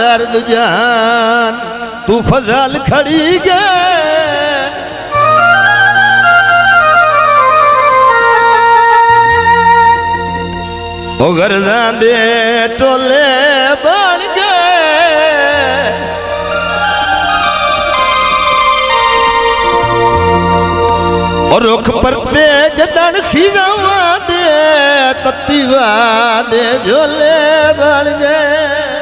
दर्द जान तू फजल खड़ी गए ओ गर्दा दे टोले बन गए और रुख परते जदन खीरावा दे तत्तीवा दे झोले बन गए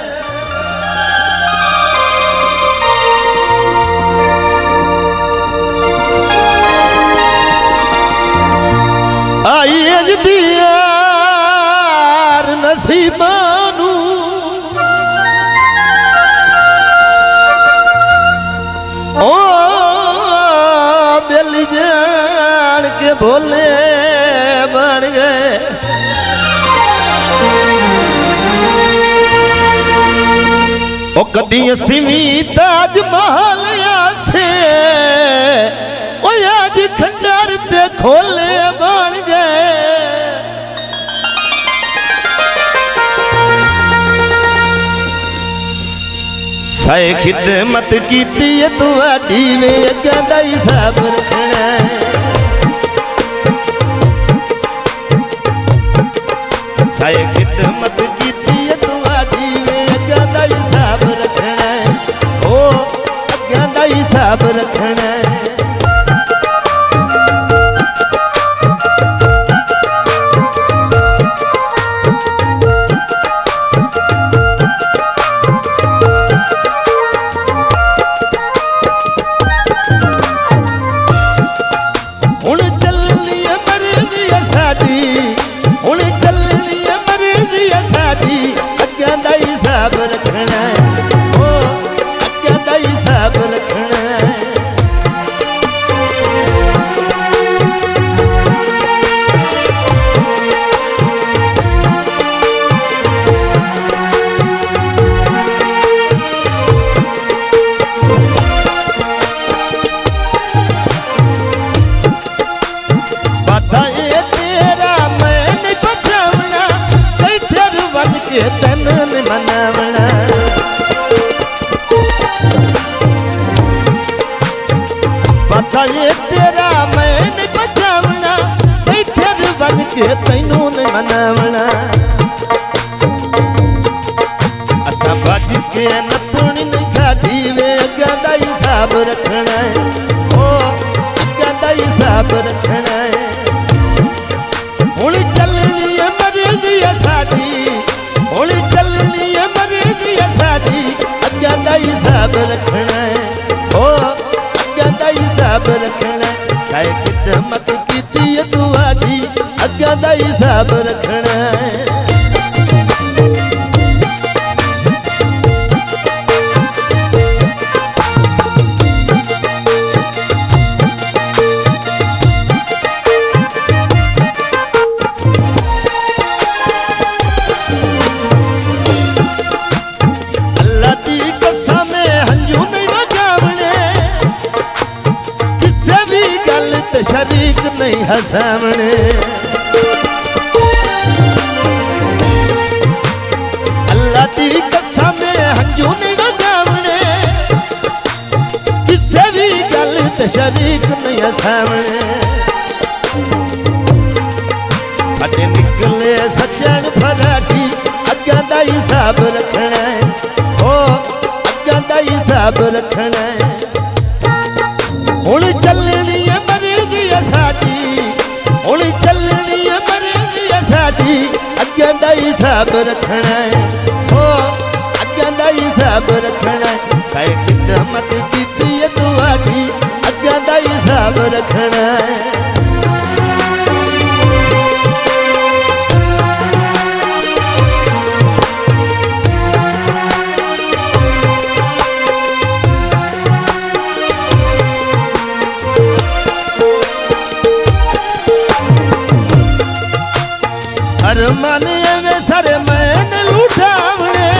आई अज दियार नसीबानू ओ बेली जान के भोले बन गए ओ कदी सिमी ताज महल से ओ आज खंडर ते खोले बन गए साए खिदमत की तुआडी वे अग्गां दा हिसाब रखना साए खिदमत की तुआडी वे अग्गां दा हिसाब रखना ओ अग्गां दा हिसाब रखना ये तेरा मैं नहीं बचावना इधर बन के तैनू नहीं मनावना असा बज के नपुनी नहीं खाटी वे अग्गां दा हिसाब रखना ओ अग्गां दा हिसाब रखना हुण चलनी है मर्जी साडी हुण चलनी है मर्जी साडी अग्गां दा हिसाब रखना ओ हिसाब रखना चाहे खिदमत की तुआडी अग्गां दा हिसाब रखना अल्लाह दी कसम हंजू नहीं लगावने शरीक नहीं हसावने अल्लाह दी कसम हंजू नहीं लगावने किसे भी गल ते शरीक नहीं हसावने साडे निकले सज्जन फराठी अग्गां दा हिसाब रखना ओ अग्गां दा हिसाब रखना हुण चलनी है साडी हुण चलनी है मर्जी साडी अग्गां दा हिसाब रखना ओ अग्गां दा हिसाब रखना साए खिदमत कीती तुआडी अग्गां दा हिसाब रखना हर मन में सर मैन लुटावने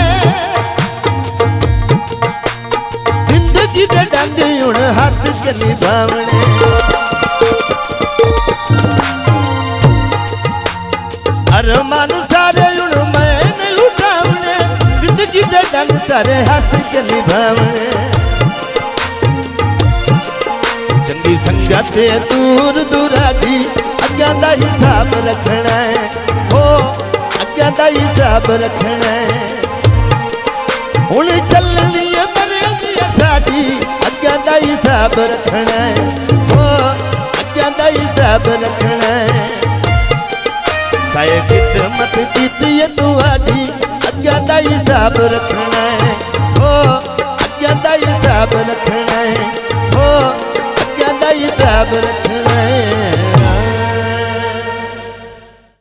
जिंदगी दे डंग हुण हस के निभावने हर मन सारे हुण मैन लुटावने जिंदगी दे डंग कम तारे हंस के निभावने चंगी संगत ते दूर दुराडी अग्यां दा हिसाब रखना है ओ अग्यां दा हिसाब रखना है हुण चलनी है मरेंदी साडी अग्यां दा हिसाब रखना है ओ अग्यां दा हिसाब रखना है साए खिदमत कीती है तुहाडी अग्यां दा हिसाब रखना है ओ अग्यां दा हिसाब रखना है ओ अग्यां दा हिसाब रखना है।